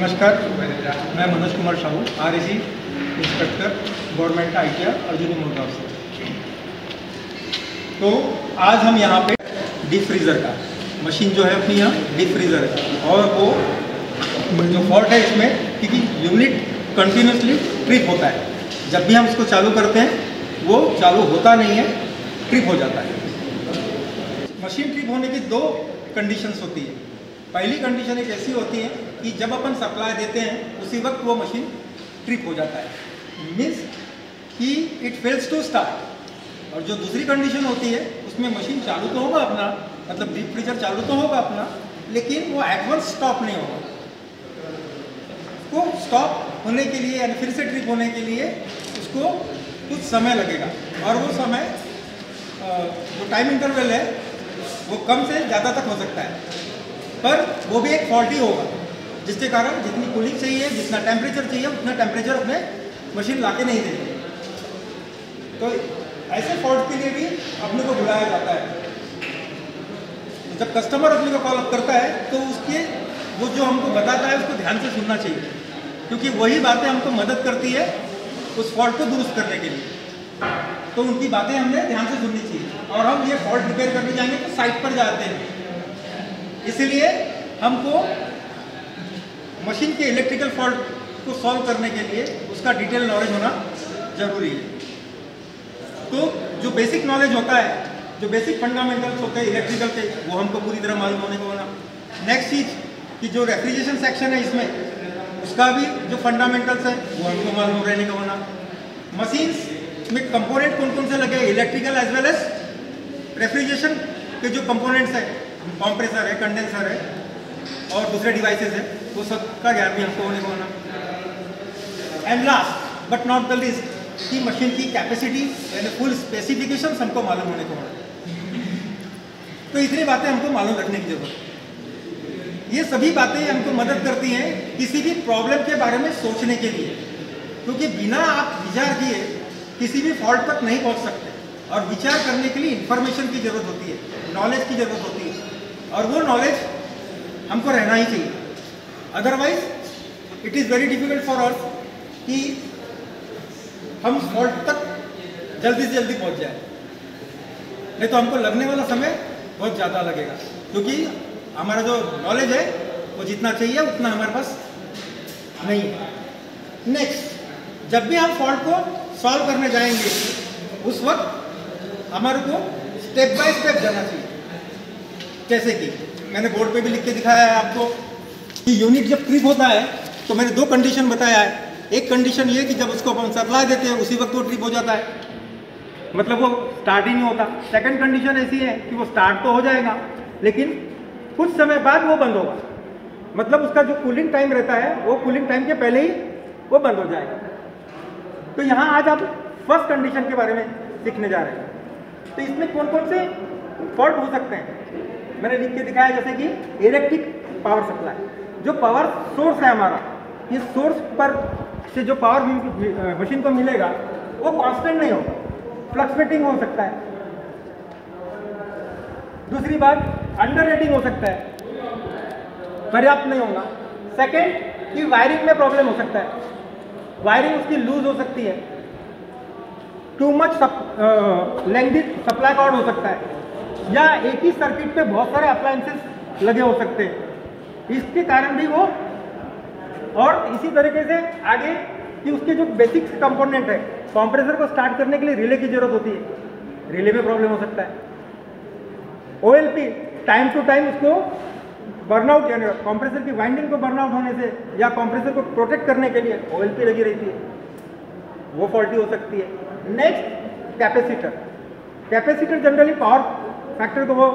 नमस्कार, मैं Manoj Kumar Sahu, RAC inspector, government ITR Arjuni Murgaon से। तो आज हम यहाँ पे डीप फ्रीज़र का मशीन जो है अपनी यहाँ डीप फ्रीज़र है और वो जो फॉल्ट है इसमें क्योंकि यूनिट कंटिन्यूसली ट्रिप होता है। जब भी हम इसको चालू करते हैं वो चालू होता नहीं है, ट्रिप हो जाता है। मशीन ट्रिप होने की दो कंडीशंस होती है। पहली कंडीशन एक ऐसी होती है कि जब अपन सप्लाई देते हैं उसी वक्त वो मशीन ट्रिप हो जाता है, मीन्स कि इट फेल्स टू स्टार्ट। और जो दूसरी कंडीशन होती है उसमें मशीन चालू तो होगा अपना, मतलब डीप फ्रीजर चालू तो होगा अपना, लेकिन वो एट वंस स्टॉप नहीं होगा। उसको स्टॉप होने के लिए यानी फिर से ट्रिप होने के लिए उसको कुछ समय लगेगा और वो समय जो टाइम इंटरवल है वो कम से ज़्यादा तक हो सकता है, पर वो भी एक फॉल्टी होगा जिसके कारण जितनी कूलिंग चाहिए, जितना टेम्परेचर चाहिए उतना टेम्परेचर अपने मशीन लाके नहीं देगी। तो ऐसे फॉल्ट के लिए भी अपने को बुलाया जाता है। जब कस्टमर अपने को कॉल अप करता है तो उसके वो जो हमको बताता है उसको ध्यान से सुनना चाहिए, क्योंकि वही बातें हमको मदद करती है उस फॉल्ट को दुरुस्त करने के लिए। तो उनकी बातें हमने ध्यान से सुननी चाहिए। और हम ये फॉल्ट रिपेयर करने जाएंगे तो साइट पर जाते हैं, इसलिए हमको मशीन के इलेक्ट्रिकल फॉल्ट को सॉल्व करने के लिए उसका डिटेल नॉलेज होना जरूरी है। तो जो बेसिक नॉलेज होता है, जो बेसिक फंडामेंटल्स होते हैं इलेक्ट्रिकल के, वो हमको पूरी तरह मालूम होने को होना। नेक्स्ट चीज़ कि जो रेफ्रिजरेशन सेक्शन है इसमें उसका भी जो फंडामेंटल्स है वो हमको मालूम रहने का होना। मशीन्स में कंपोनेंट कौन कौन से लगे, electrical as well as refrigeration के जो कंपोनेंट्स है, कंप्रेसर है, कंडेंसर है और दूसरे डिवाइसेस है, वो सब का ज्ञान भी हमको होने को होना। And last but not the least कि मशीन की कैपेसिटी यानी फुल स्पेसिफिकेशन हमको मालूम होने को होना। तो इतनी बातें हमको मालूम रखने की जरूरत है। ये सभी बातें हमको मदद करती हैं किसी भी प्रॉब्लम के बारे में सोचने के लिए, क्योंकि बिना आप विचार किए किसी भी फॉल्ट तक नहीं पहुंच सकते। और विचार करने के लिए इंफॉर्मेशन की जरूरत होती है, नॉलेज की जरूरत होती है, और वो नॉलेज हमको रहना ही चाहिए। Otherwise it is very difficult for us कि हम फॉल्ट तक जल्दी से जल्दी पहुंच जाए, नहीं तो हमको लगने वाला समय बहुत ज़्यादा लगेगा, क्योंकि हमारा जो नॉलेज है वो जितना चाहिए उतना हमारे पास नहीं है। नेक्स्ट, जब भी हम फॉल्ट को सॉल्व करने जाएंगे उस वक्त हमारे को स्टेप बाय स्टेप जाना चाहिए। जैसे कि मैंने बोर्ड पे भी लिख के दिखाया है आपको कि यूनिट जब ट्रिप होता है तो मैंने दो कंडीशन बताया है। एक कंडीशन ये कि जब उसको अपन सप्लाई देते हैं उसी वक्त वो ट्रिप हो जाता है, मतलब वो स्टार्ट ही नहीं होता। सेकंड कंडीशन ऐसी है कि वो स्टार्ट तो हो जाएगा लेकिन कुछ समय बाद वो बंद होगा, मतलब उसका जो कूलिंग टाइम रहता है वो कूलिंग टाइम के पहले ही वो बंद हो जाएगा। तो यहाँ आज आप फर्स्ट कंडीशन के बारे में सीखने जा रहे हैं। तो इसमें कौन कौन से फॉल्ट हो सकते हैं मैंने लिख के दिखाया, जैसे कि इलेक्ट्रिक पावर सप्लाई, जो पावर सोर्स है हमारा, इस सोर्स पर से जो पावर मशीन को मिलेगा वो कांस्टेंट नहीं होगा, फ्लक्चुएटिंग हो सकता है। दूसरी बात, अंडर रेटिंग हो सकता है, पर्याप्त नहीं होगा। सेकेंड कि वायरिंग में प्रॉब्लम हो सकता है, वायरिंग उसकी लूज हो सकती है, too much lengthy supply cord हो सकता है, या एक ही सर्किट पे बहुत सारे अप्लायंसेस लगे हो सकते हैं, इसके कारण भी वो। और इसी तरीके से आगे कि उसके जो बेसिक कंपोनेंट है, कंप्रेसर को स्टार्ट करने के लिए रिले की जरूरत होती है, रिले में प्रॉब्लम हो सकता है। OLP टाइम टू टाइम उसको बर्नआउट यानी कंप्रेसर की वाइंडिंग को बर्नआउट होने से या कंप्रेसर को प्रोटेक्ट करने के लिए OLP लगी रहती है, वो फॉल्टी हो सकती है। Next, capacitor. Capacitor generally power factor को वो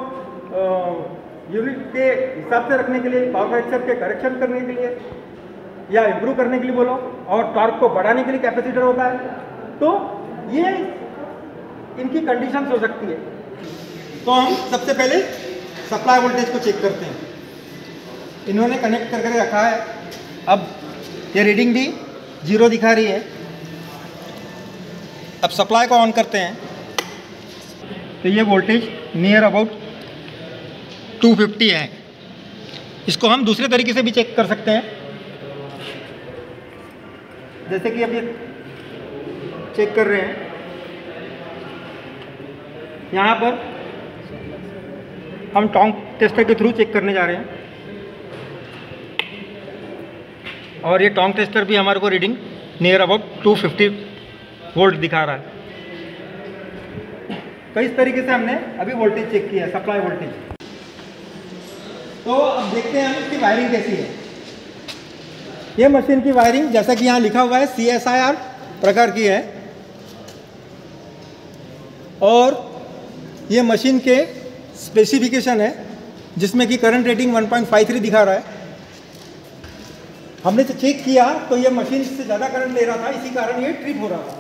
यूनिट के हिसाब से रखने के लिए, पावर फैक्टर के करेक्शन करने के लिए या इम्प्रूव करने के लिए बोलो, और टॉर्क को बढ़ाने के लिए कैपेसिटर होता है। तो ये इनकी कंडीशंस हो सकती है। तो हम सबसे पहले सप्लाई वोल्टेज को चेक करते हैं। इन्होंने कनेक्ट करके रखा है, अब ये रीडिंग भी 0 दिखा रही है। अब सप्लाई को ऑन करते हैं तो ये वोल्टेज नियर अबाउट 250 है। इसको हम दूसरे तरीके से भी चेक कर सकते हैं जैसे कि अभी चेक कर रहे हैं, यहाँ पर हम टॉन्क टेस्टर के थ्रू चेक करने जा रहे हैं और ये टॉन्क टेस्टर भी हमारे को रीडिंग नियर अबाउट 250 वोल्ट दिखा रहा है। तो इस तरीके से हमने अभी वोल्टेज चेक किया है, सप्लाई वोल्टेज। तो अब देखते हैं हम इसकी वायरिंग कैसी है। ये मशीन की वायरिंग जैसा कि यहाँ लिखा हुआ है CSIR प्रकार की है और ये मशीन के स्पेसिफिकेशन है जिसमें कि करंट रेटिंग 1.53 दिखा रहा है। हमने तो चेक किया तो ये मशीन से ज़्यादा करंट ले रहा था, इसी कारण ये ट्रिप हो रहा था।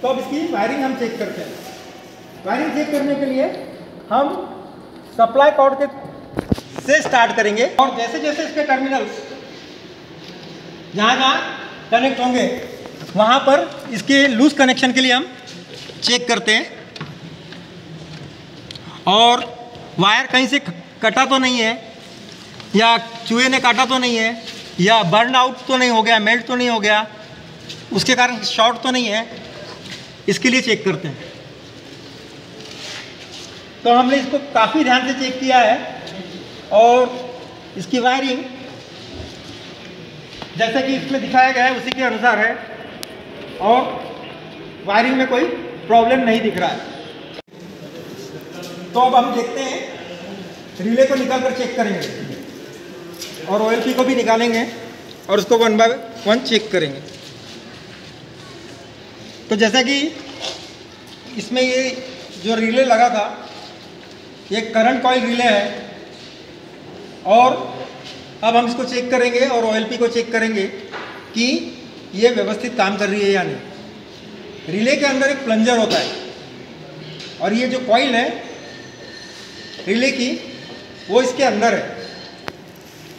तो अब इसकी वायरिंग हम चेक करते हैं। वायरिंग चेक करने के लिए हम सप्लाई कॉर्ड के से स्टार्ट करेंगे और जैसे जैसे इसके टर्मिनल्स जहाँ जहाँ कनेक्ट होंगे वहाँ पर इसके लूज कनेक्शन के लिए हम चेक करते हैं और वायर कहीं से कटा तो नहीं है या चूहे ने काटा तो नहीं है या बर्न आउट तो नहीं हो गया, मेल्ट तो नहीं हो गया, उसके कारण शॉर्ट तो नहीं है, इसके लिए चेक करते हैं। तो हमने इसको काफ़ी ध्यान से चेक किया है और इसकी वायरिंग जैसे कि इसमें दिखाया गया है उसी के अनुसार है और वायरिंग में कोई प्रॉब्लम नहीं दिख रहा है। तो अब हम देखते हैं, रिले को निकाल कर चेक करेंगे और OLP को भी निकालेंगे और उसको 1 बाय 1 चेक करेंगे। तो जैसा कि इसमें ये जो रिले लगा था ये करंट कॉइल रिले है और अब हम इसको चेक करेंगे और OLP को चेक करेंगे कि ये व्यवस्थित काम कर रही है या नहीं। रिले के अंदर एक प्लंजर होता है और ये जो कॉइल है रिले की वो इसके अंदर है।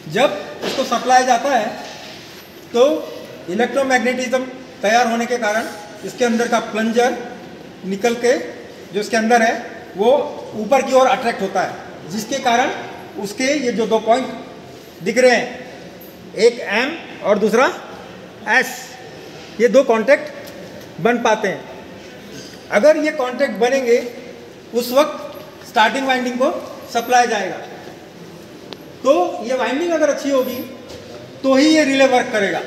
जब इसको सप्लाई जाता है तो इलेक्ट्रोमैग्नेटिज्म तैयार होने के कारण इसके अंदर का प्लंजर निकल के जो इसके अंदर है वो ऊपर की ओर अट्रैक्ट होता है, जिसके कारण उसके ये जो 2 पॉइंट दिख रहे हैं, एक M और दूसरा S, ये 2 कॉन्टैक्ट बन पाते हैं। अगर ये कॉन्टैक्ट बनेंगे उस वक्त स्टार्टिंग वाइंडिंग को सप्लाई जाएगा। तो ये वाइंडिंग अगर अच्छी होगी तो ही ये रिले वर्क करेगा।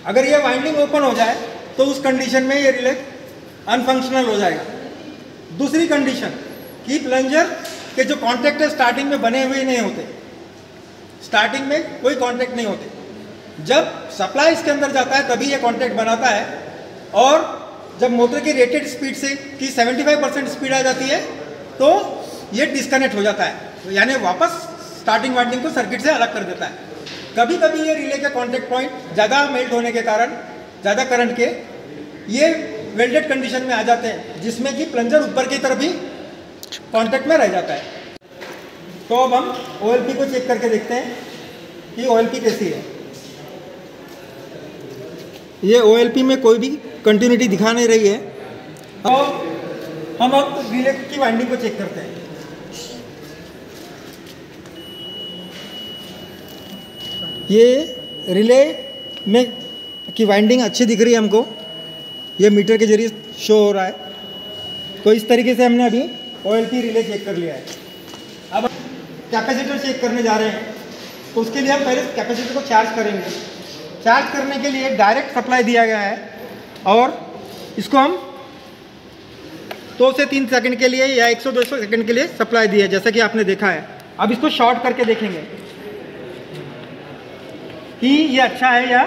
अगर ये वाइंडिंग ओपन हो जाए तो उस कंडीशन में ये रिले अनफंक्शनल हो जाएगा। दूसरी कंडीशन कि प्लंजर के जो कॉन्टैक्ट है स्टार्टिंग में बने हुए नहीं होते, स्टार्टिंग में कोई कॉन्टैक्ट नहीं होते। जब सप्लाई इसके अंदर जाता है तभी ये कॉन्टैक्ट बनाता है और जब मोटर की रेटेड स्पीड से कि 75% स्पीड आ जाती है तो ये डिस्कनेक्ट हो जाता है, यानी वापस स्टार्टिंग वाइंडिंग को सर्किट से अलग कर देता है। कभी कभी ये रिले के कॉन्टैक्ट पॉइंट ज़्यादा मेल्ट होने के कारण ज़्यादा करंट के ये वेल्डेड कंडीशन में आ जाते हैं, जिसमें कि प्लंजर ऊपर की तरफ ही कॉन्टैक्ट में रह जाता है। तो अब हम OLP को चेक करके देखते हैं कि OLP कैसी है। ये OLP में कोई भी कंटिन्यूटी दिखा नहीं रही है। अब हम रिले की वाइंडिंग को चेक करते हैं। ये रिले में की वाइंडिंग अच्छी दिख रही है हमको, ये मीटर के जरिए शो हो रहा है। तो इस तरीके से हमने अभी OLP रिले चेक कर लिया है। अब कैपेसिटर चेक करने जा रहे हैं, तो उसके लिए हम पहले कैपेसिटर को चार्ज करेंगे। चार्ज करने के लिए डायरेक्ट सप्लाई दिया गया है और इसको हम 2 से 3 सेकंड के लिए या 100-200 सेकंड के लिए सप्लाई दी है, जैसा कि आपने देखा है। अब इसको शॉर्ट करके देखेंगे कि ये अच्छा है या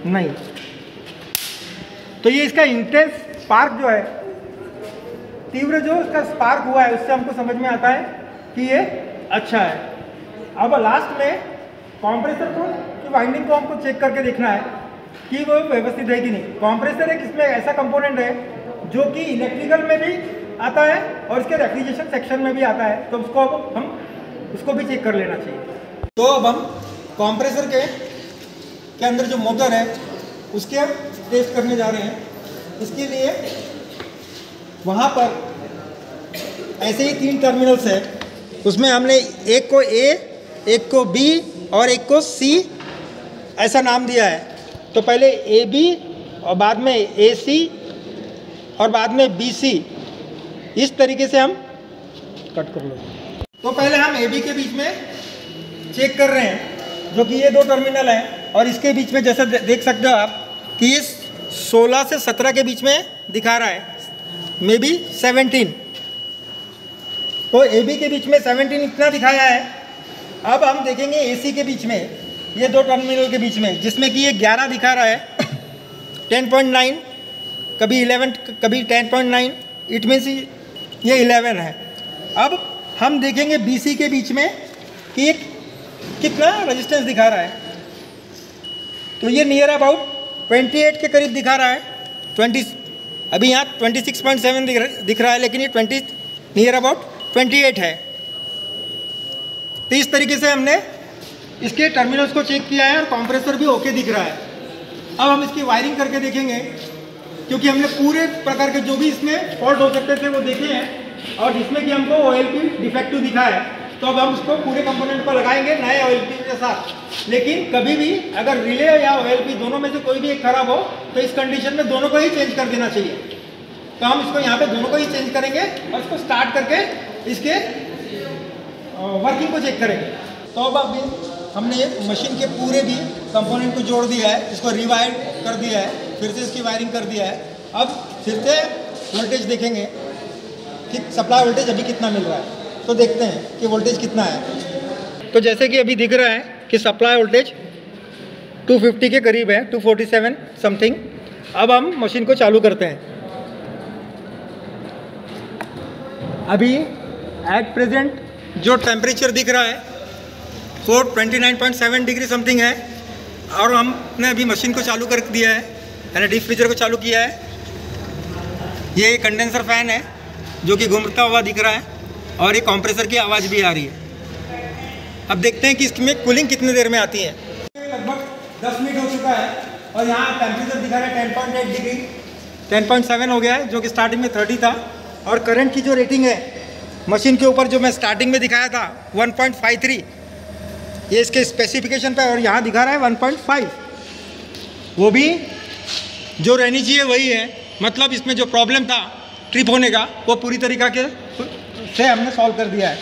नहीं। तो ये इसका इंटेंस स्पार्क जो है, तीव्र जो इसका स्पार्क हुआ है, उससे हमको समझ में आता है कि ये अच्छा है। अब लास्ट में कंप्रेसर को की वाइंडिंग को हमको चेक करके देखना है कि वो व्यवस्थित है कि नहीं। कंप्रेसर एक इसमें ऐसा कंपोनेंट है जो कि इलेक्ट्रिकल में भी आता है और इसके रेफ्रिजरेशन सेक्शन में भी आता है, तो उसको अब हम उसको भी चेक कर लेना चाहिए। तो अब हम कंप्रेसर के अंदर जो मोटर है उसके टेस्ट करने जा रहे हैं। इसके लिए वहाँ पर ऐसे ही 3 टर्मिनल्स है, उसमें हमने एक को A, एक को B और एक को C ऐसा नाम दिया है। तो पहले AB और बाद में AC और बाद में BC, इस तरीके से हम कट कर लो। तो पहले हम AB के बीच में चेक कर रहे हैं, जो कि ये 2 टर्मिनल हैं और इसके बीच में जैसा देख सकते हो आप कि ये 16 से 17 के बीच में दिखा रहा है, मे बी 17। तो AB के बीच में 17 इतना दिखाया है। अब हम देखेंगे AC के बीच में, ये 2 टर्मिनल के बीच में, जिसमें कि ये 11 दिखा रहा है, 10.9, कभी 11, कभी 10.9, इट मीन्स ये 11 है। अब हम देखेंगे BC के बीच में कि ये कितना रेजिस्टेंस दिखा रहा है। तो ये नियर अबाउट 28 के करीब दिखा रहा है। 20 अभी यहाँ 26.7 दिख रहा है, लेकिन ये 20 नियर अबाउट 28 है। तो इस तरीके से हमने इसके टर्मिनल्स को चेक किया है और कंप्रेसर भी ओके दिख रहा है। अब हम इसकी वायरिंग करके देखेंगे, क्योंकि हमने पूरे प्रकार के जो भी इसमें फॉल्ट हो सकते थे वो देखे हैं, और जिसमें कि हमको OLP डिफेक्टिव दिखा है। तो अब हम उसको पूरे कंपोनेंट को लगाएंगे नए OLP के साथ। लेकिन कभी भी अगर रिले या OLP दोनों में से कोई भी एक खराब हो तो इस कंडीशन में दोनों को ही चेंज कर देना चाहिए। तो हम इसको यहाँ पे दोनों को ही चेंज करेंगे और इसको स्टार्ट करके इसके वर्किंग को चेक करेंगे। तो अब अभी हमने मशीन के पूरे भी कंपोनेंट को जोड़ दिया है, इसको रिवाइड कर दिया है, फिर से इसकी वायरिंग कर दिया है। अब फिर से वोल्टेज देखेंगे कि सप्लाई वोल्टेज अभी कितना मिल रहा है। तो देखते हैं कि वोल्टेज कितना है। तो जैसे कि अभी दिख रहा है कि सप्लाई वोल्टेज 250 के करीब है, 247 समथिंग। अब हम मशीन को चालू करते हैं। अभी एट प्रेजेंट जो टेम्परेचर दिख रहा है 429.7 डिग्री समथिंग है, और हमने अभी मशीन को चालू कर दिया है, यानी डीप फ्रीजर को चालू किया है। ये कंडेंसर फैन है जो कि घूमता हुआ दिख रहा है, और ये कंप्रेसर की आवाज़ भी आ रही है। अब देखते हैं कि इसमें कूलिंग कितनी देर में आती है। लगभग 10 मिनट हो चुका है और यहाँ टेम्परेचर दिखा रहा है 10.8 डिग्री, 10.7 हो गया है, जो कि स्टार्टिंग में 30 था। और करंट की जो रेटिंग है मशीन के ऊपर, जो मैं स्टार्टिंग में दिखाया था 1.53, ये इसके स्पेसिफिकेशन पे, और यहाँ दिखा रहा है 1.5। वो भी जो रहनी चाहिए वही है। मतलब इसमें जो प्रॉब्लम था ट्रिप होने का, वो पूरी तरीका से हमने सॉल्व कर दिया है।